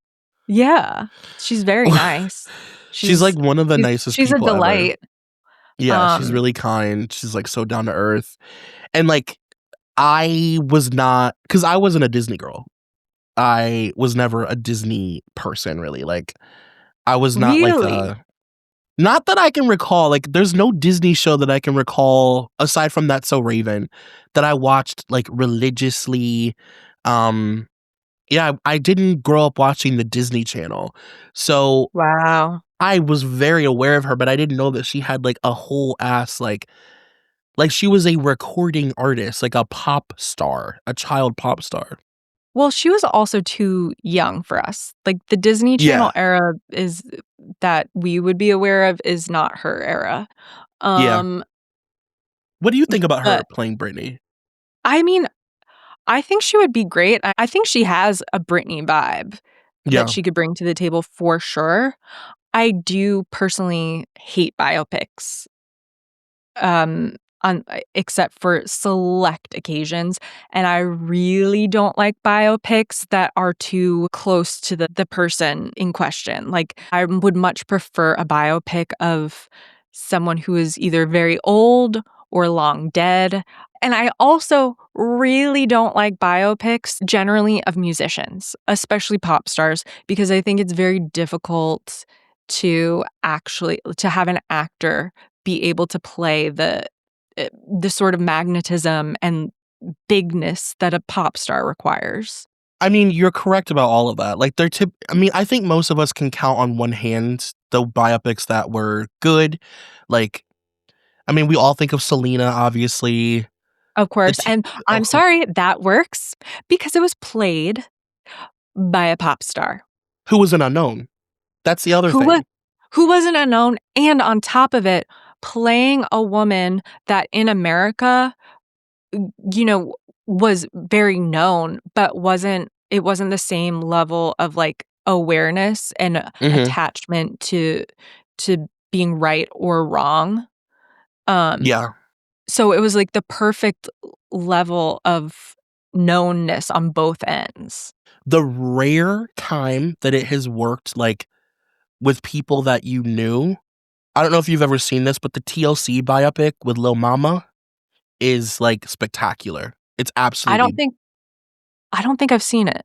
Yeah. She's very nice. She's like one of the nicest people She's a delight. Ever. Yeah, she's really kind. She's like so down to earth. And like, I was not, because I wasn't a Disney girl. I was never a Disney person, really. Like, I was not like not that I can recall. Like, there's no Disney show that I can recall aside from That's So Raven that I watched like religiously. Yeah, I didn't grow up watching the Disney Channel, so wow, I was very aware of her, but I didn't know that she had like a whole ass like she was a recording artist, like a pop star, a child pop star. Well, she was also too young for us. Like, the Disney Channel era is that we would be aware of is not her era. What do you think about her playing Britney? I mean, I think she would be great. I think she has a Britney vibe that she could bring to the table for sure. I do personally hate biopics. Except for select occasions. And I really don't like biopics that are too close to the person in question. Like, I would much prefer a biopic of someone who is either very old or long dead. And I also really don't like biopics generally of musicians, especially pop stars, because I think it's very difficult to have an actor be able to play the sort of magnetism and bigness that a pop star requires. I mean, you're correct about all of that. Like, I think most of us can count on one hand the biopics that were good. Like, I mean, we all think of Selena, obviously. Of course. And I'm sorry, that works because it was played by a pop star. Who was an unknown. That's the other thing. Who was an unknown, and on top of it, playing a woman that in America, was very known, but wasn't the same level of like awareness and attachment to being right or wrong. So it was like the perfect level of knownness on both ends. The rare time that it has worked, like, with people that you knew. I don't know if you've ever seen this, but the TLC biopic with Lil Mama is like spectacular. It's absolutely. I don't think I've seen it.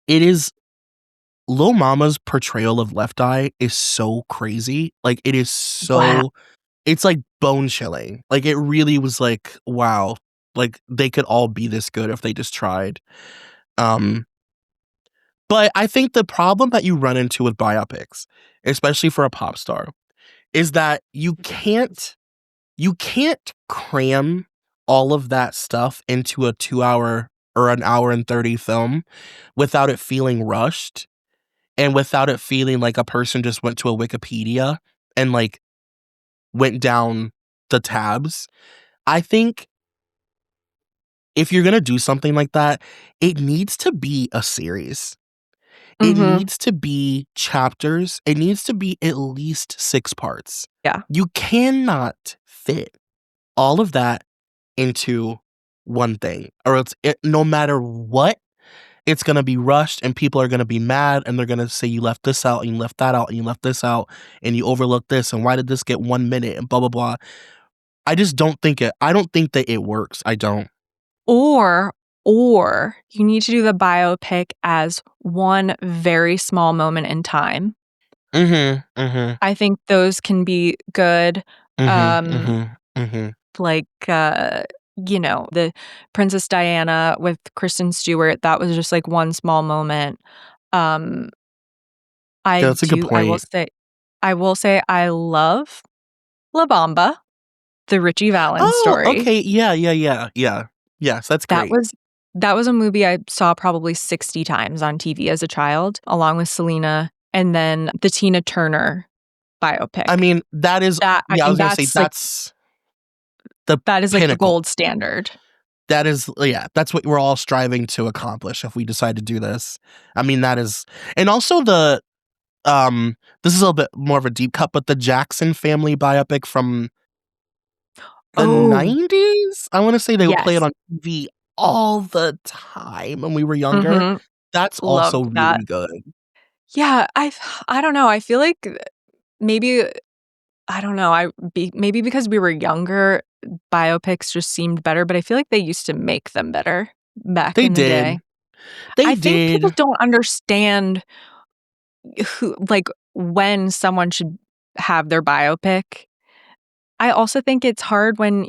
It is. Lil Mama's portrayal of Left Eye is so crazy. Like, it is so. Wow. It's like bone chilling. Like, it really was like, wow. Like, they could all be this good if they just tried. But I think the problem that you run into with biopics, especially for a pop star, is that you can't cram all of that stuff into a 2-hour or an hour and 30 film without it feeling rushed and without it feeling like a person just went to a Wikipedia and like went down the tabs. I think if you're gonna do something like that, it needs to be a series. It Mhm. needs to be chapters. It needs to be at least 6 parts. Yeah. You cannot fit all of that into one thing, or no matter what, it's gonna be rushed and people are gonna be mad and they're gonna say you left this out and you left that out and you left this out and you overlooked this and why did this get 1 minute and blah blah blah. I just don't think I don't think that it works. I don't. Or you need to do the biopic as one very small moment in time. I think those can be good. Like, the Princess Diana with Kristen Stewart, that was just like one small moment. Yeah, that's a good point. I will say I love La Bamba, the Richie Valens story. Okay. Yeah. Yes, that's great. That was a movie I saw probably 60 times on TV as a child, along with Selena, and then the Tina Turner biopic. I mean, that is I I was think gonna say that's the that is like the pinnacle. gold standard. That is, that's what we're all striving to accomplish if we decide to do this. I mean, that is, and also this is a little bit more of a deep cut, but the Jackson family biopic from the 90s, I want to say they would play it Yes. on TV all the time when we were younger. That's also Loved that. really good. Yeah, I don't know. I feel like maybe I don't know. Maybe because we were younger, biopics just seemed better, but I feel like they used to make them better back They in the did. day. They I think people did. don't understand when someone should have their biopic. I also think it's hard when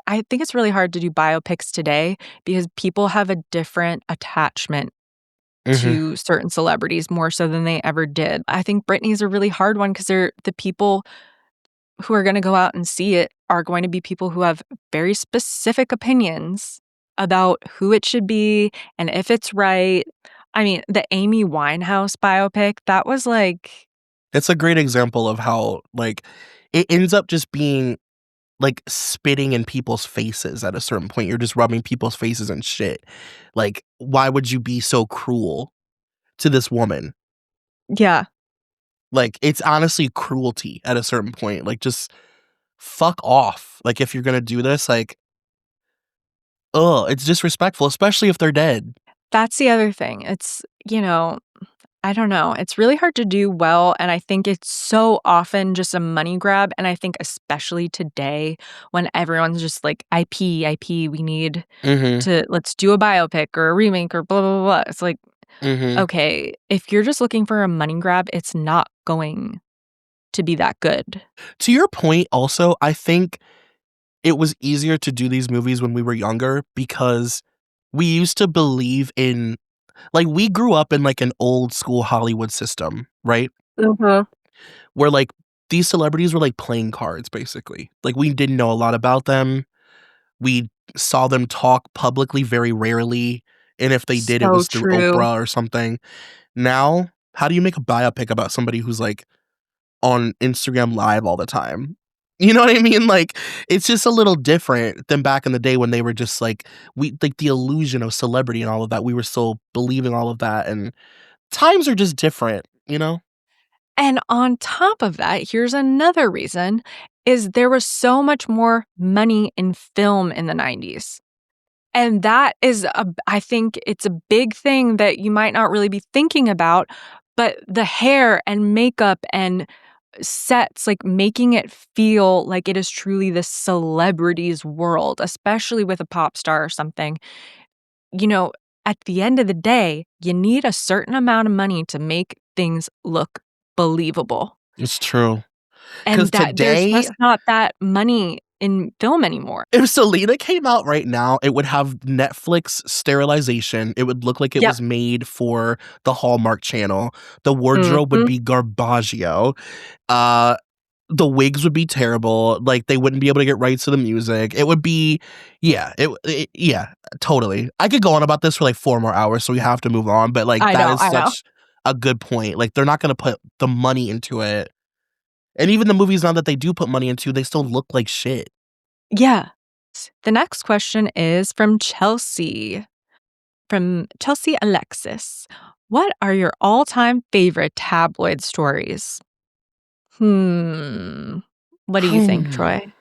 I think it's really hard to do biopics today because people have a different attachment to certain celebrities more so than they ever did. I think Britney's a really hard one because the people who are going to go out and see it are going to be people who have very specific opinions about who it should be and if it's right. I mean, the Amy Winehouse biopic, that was like... It's a great example of how, it ends up just being, spitting in people's faces at a certain point. You're just rubbing people's faces and shit. Why would you be so cruel to this woman? Yeah. It's honestly cruelty at a certain point. Just fuck off. If you're gonna do this, it's disrespectful, especially if they're dead. That's the other thing. It's, I don't know. It's really hard to do well, and I think it's so often just a money grab, and I think especially today when everyone's just like, IP, we need let's do a biopic or a remake or blah, blah, blah. It's like, okay, if you're just looking for a money grab, it's not going to be that good. To your point also, I think it was easier to do these movies when we were younger because we used to believe in, we grew up in an old school Hollywood system, right? Where these celebrities were playing cards basically. We didn't know a lot about them. We saw them talk publicly very rarely, and if they did, it was through Oprah or something. Now, how do you make a biopic about somebody who's on Instagram Live all the time? You know what I mean? It's just a little different than back in the day when they were just the illusion of celebrity and all of that. We were still believing all of that, and times are just different, And on top of that, here's another reason, is there was so much more money in film in the 90s. And that is, I think it's a big thing that you might not really be thinking about, but the hair and makeup and sets, making it feel like it is truly the celebrity's world, especially with a pop star or something. At the end of the day, you need a certain amount of money to make things look believable. It's true. And Because there's today, just not that money in film anymore. if Selena came out right now, it would have Netflix sterilization. It would look like it was made for the Hallmark Channel. The wardrobe would be Garbaggio. The wigs would be terrible. They wouldn't be able to get rights to the music. It would be, yeah, totally. I could go on about this for 4 more hours, so we have to move on. But that is such a good point. They're not going to put the money into it. And even the movies now that they do put money into, they still look like shit. Yeah. The next question is from Chelsea. From Chelsea Alexis. What are your all-time favorite tabloid stories? What do you think, Troy?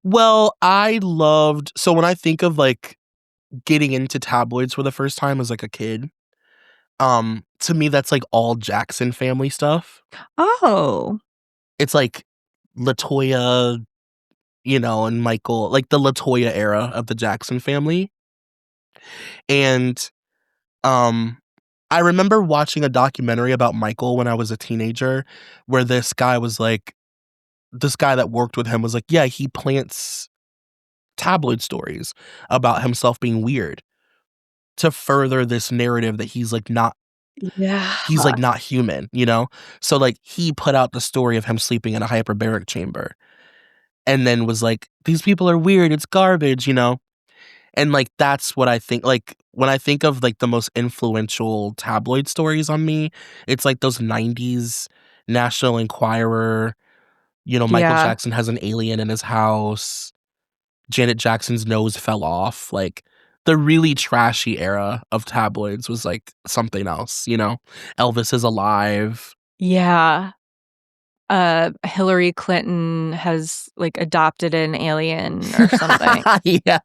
Well, so when I think of like getting into tabloids for the first time as like a kid, to me that's like all Jackson family stuff. Oh. It's like LaToya, and Michael, like the LaToya era of the Jackson family. And I remember watching a documentary about Michael when I was a teenager where this guy that worked with him was like, yeah, he plants tabloid stories about himself being weird to further this narrative that he's like not human, So like he put out the story of him sleeping in a hyperbaric chamber and then was like, these people are weird, it's garbage, And like that's what I think, like when I think of like the most influential tabloid stories on me, it's like those 90s National Enquirer, Michael Yeah. Jackson has an alien in his house, Janet Jackson's nose fell off, like the really trashy era of tabloids was like something else, Elvis is alive. Yeah. Hillary Clinton has like adopted an alien or something. Yeah.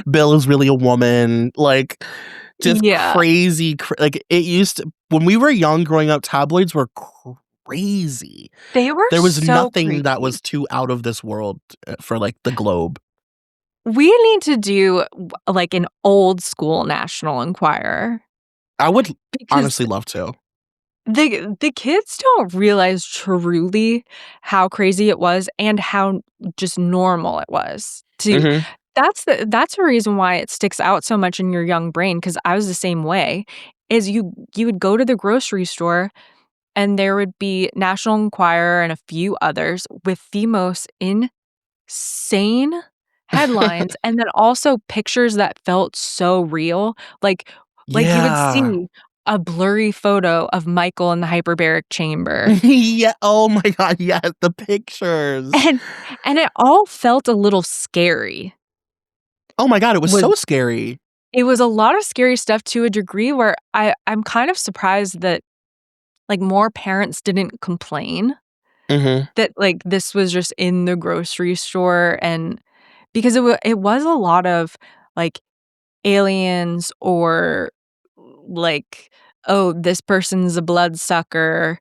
Bill is really a woman. Like just crazy. Like it used to, when we were young growing up, tabloids were crazy. There was so nothing crazy. That was too out of this world for like the Globe. We need to do like an old school National Enquirer. I would honestly love to. The kids don't realize truly how crazy it was and how just normal it was. That's the reason why it sticks out so much in your young brain, because I was the same way. Is you would go to the grocery store and there would be National Enquirer and a few others with the most insane headlines and then also pictures that felt so real. Like you would see a blurry photo of Michael in the hyperbaric chamber. Yeah. Oh my God. Yeah. The pictures. And it all felt a little scary. Oh my God. It was so scary. It was a lot of scary stuff to a degree where I'm kind of surprised that like more parents didn't complain that like this was just in the grocery store, and because it was a lot of like aliens or like, oh, this person's a bloodsucker,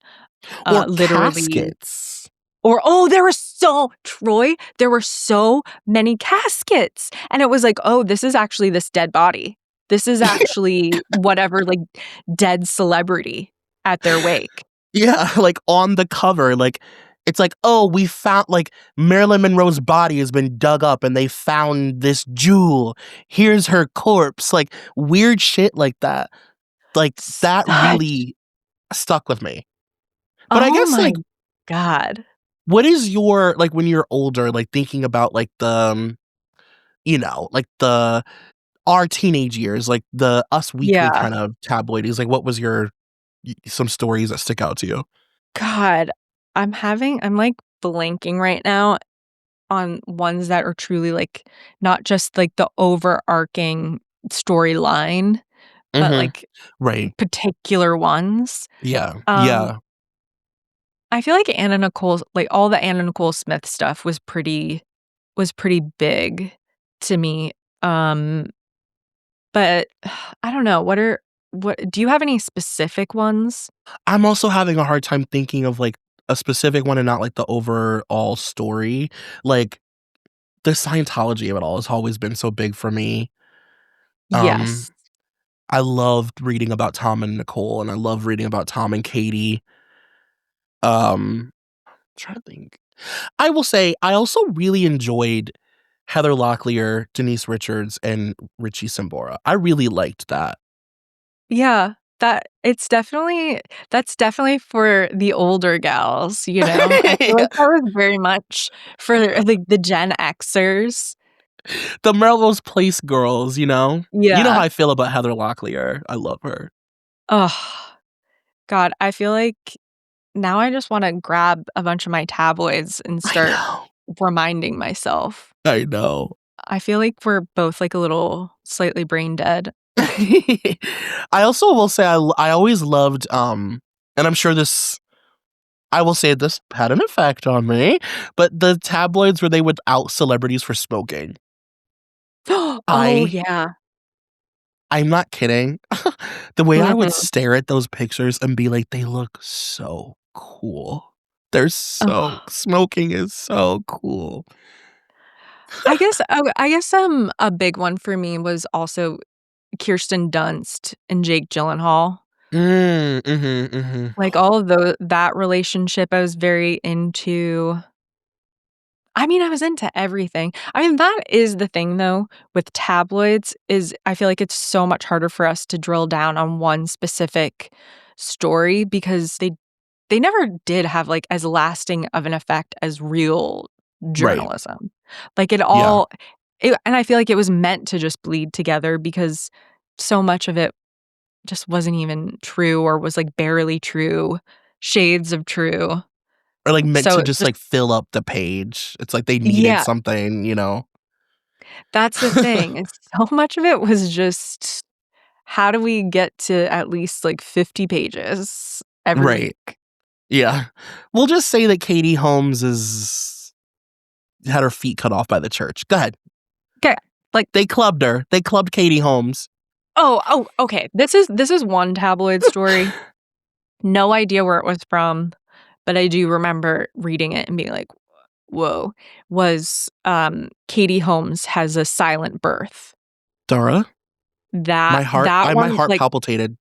or literally. Caskets. Or there were so many caskets, and it was like, oh, this is actually this dead body. This is actually whatever like dead celebrity at their wake. Yeah, like on the cover, like it's like, oh, we found like Marilyn Monroe's body has been dug up and they found this jewel. Here's her corpse. Like weird shit like that. Like that really stuck with me. But I guess like God. What is your like when you're older, like thinking about like the like our teenage years, like the Us Weekly kind of tabloidies, like what was some stories that stick out to you? God, I'm like blanking right now on ones that are truly like not just like the overarching storyline, but like particular ones. Yeah. I feel like Anna Nicole, like all the Anna Nicole Smith stuff was pretty big to me. But I don't know. What do you have any specific ones? I'm also having a hard time thinking of like a specific one and not like the overall story. Like the Scientology of it all has always been so big for me. Yes. I loved reading about Tom and Nicole, and I love reading about Tom and Katie. I'm trying to think. I will say I also really enjoyed Heather Locklear, Denise Richards, and Richie Sambora. I really liked that. Yeah, that's definitely for the older gals, I feel like that was very much for like the Gen Xers. The Melrose Place girls, Yeah. You know how I feel about Heather Locklear. I love her. Oh, God, I feel like now I just want to grab a bunch of my tabloids and start reminding myself. I know. I feel like we're both like a little slightly brain dead. I also will say I always loved and I'm sure I will say this had an effect on me, but the tabloids where they would out celebrities for smoking. Oh, yeah. I'm not kidding. The way I would stare at those pictures and be like, they look so cool. Smoking is so cool. I guess a big one for me was also Kirsten Dunst and Jake Gyllenhaal. Like all of that relationship I was very into. I mean, I was into everything. I mean, that is the thing though with tabloids is I feel like it's so much harder for us to drill down on one specific story because they never did have like as lasting of an effect as real journalism. Right. Like it all and I feel like it was meant to just bleed together because so much of it just wasn't even true or was like barely true, shades of true. Or like meant to just like fill up the page. It's like they needed something, you know. That's the thing. And so much of it was just how do we get to at least like 50 pages every week? Yeah. We'll just say that Katie Holmes had her feet cut off by the church. Go ahead. Okay. Like they clubbed her. They clubbed Katie Holmes. Oh, okay. This is one tabloid story. No idea where it was from, but I do remember reading it and being like, whoa. Was Katie Holmes has a silent birth. Dara? My heart palpitated.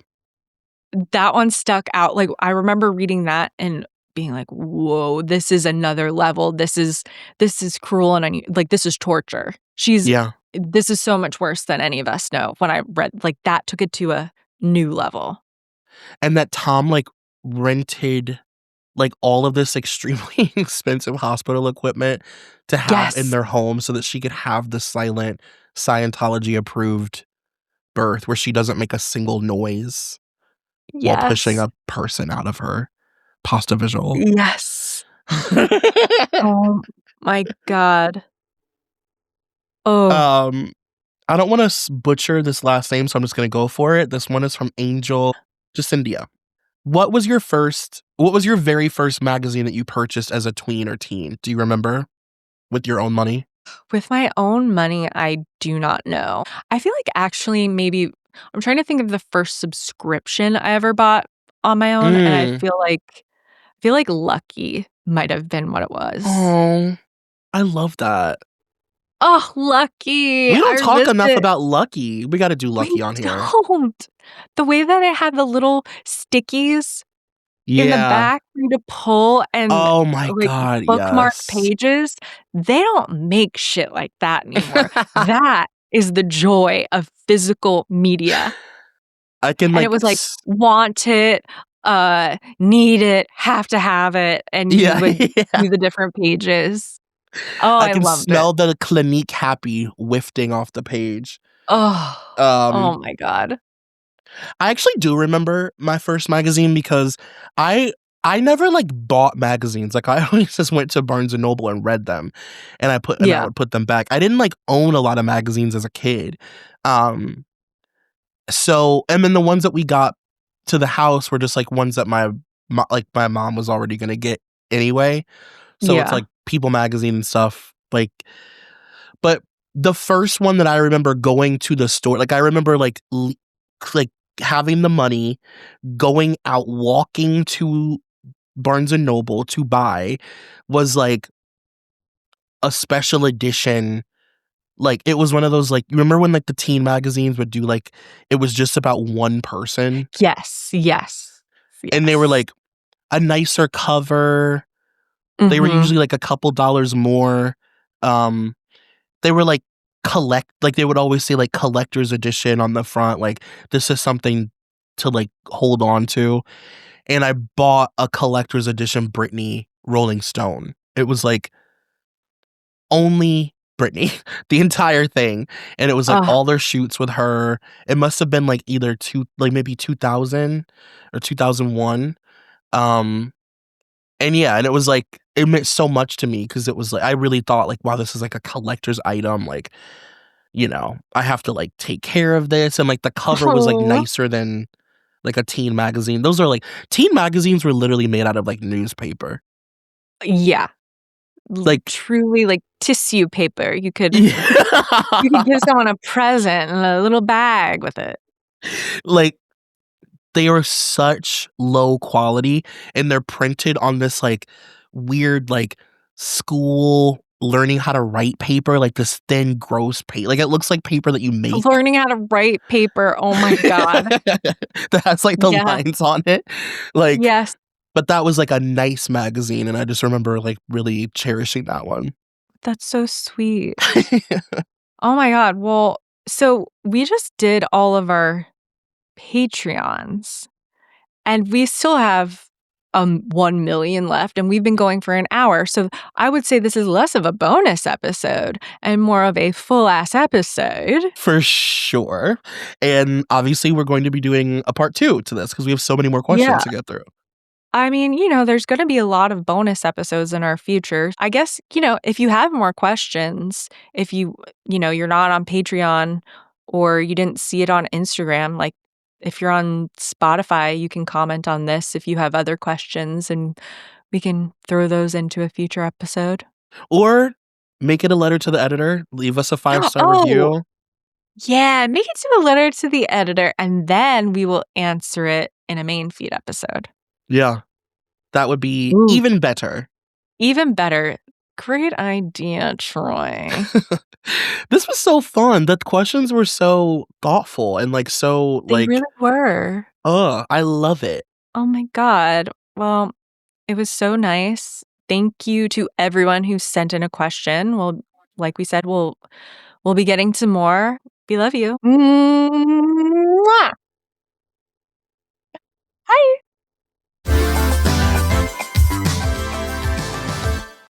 That one stuck out. Like I remember reading that and being like, whoa, this is another level. This is cruel and like this is torture. This is so much worse than any of us know. When I read like that took it to a new level. And that Tom like rented like all of this extremely expensive hospital equipment to have in their home so that she could have the silent Scientology approved birth where she doesn't make a single noise while pushing a person out of her pasta visual. Yes. Oh my God. Oh. I don't want to butcher this last name, so I'm just going to go for it. This one is from Angel Jacindia. What was your very first magazine that you purchased as a tween or teen? Do you remember? With your own money? With my own money, I do not know. I feel like actually maybe I'm trying to think of the first subscription I ever bought on my own, and I feel like Lucky might have been what it was. Oh, I love that. Oh, Lucky. We don't talk enough about Lucky. We got to do Lucky on here. Don't. The way that it had the little stickies in the back for you to pull and oh my God, bookmark pages, they don't make shit like that anymore. That is the joy of physical media. And it was like, want it, need it, have to have it, and you would do the different pages. Oh, I can loved smell it. the Clinique Happy wafting off the page. Oh my God. I actually do remember my first magazine because I never like bought magazines. Like I always just went to Barnes and Noble and read them, and I would put them back. I didn't like own a lot of magazines as a kid. So and then the ones that we got to the house were just like ones that my mom was already gonna get anyway. So it's like People magazine and stuff. Like, but the first one that I remember going to the store, like I remember like having the money, going out, walking to Barnes and Noble to buy was like a special edition. Like it was one of those, like, you remember when like the teen magazines would do like, it was just about one person? Yes. And they were like a nicer cover. They were usually like a couple dollars more. They were like they would always say like collector's edition on the front. Like this is something to like hold on to. And I bought a collector's edition Britney Rolling Stone. It was like only Britney, the entire thing. And it was like all their shoots with her. It must have been like either maybe 2000 or 2001. And it was like it meant so much to me because it was like I really thought like, wow, this is like a collector's item. Like, I have to like take care of this. And like the cover was like nicer than like a teen magazine. Those are like teen magazines were literally made out of like newspaper. Yeah. Like truly like tissue paper. You could give someone a present and a little bag with it. Like they were such low quality and they're printed on this like weird like school learning how to write paper, like this thin gross paper. Like it looks like paper that you make. Learning how to write paper. Oh my God. That has like the lines on it. Like yes. But that was like a nice magazine and I just remember like really cherishing that one. That's so sweet. Oh my God. Well, so we just did all of our Patreons and we still have 1 million left and we've been going for an hour. So I would say this is less of a bonus episode and more of a full-ass episode. For sure. And obviously we're going to be doing a part 2 to this because we have so many more questions to get through. I mean, there's going to be a lot of bonus episodes in our future. I guess, if you have more questions, if you're not on Patreon or you didn't see it on Instagram, like if you're on Spotify, you can comment on this if you have other questions and we can throw those into a future episode. Or make it a letter to the editor. Leave us a 5-star review. Yeah, make it to a letter to the editor and then we will answer it in a main feed episode. Yeah, that would be even better. Even better. Great idea, Troy. This was so fun. The questions were so thoughtful and like so they really were. I love it. Oh my God. Well, it was so nice. Thank you to everyone who sent in a question. Well, like we said, we'll be getting to more. We love you. Mwah! Hi.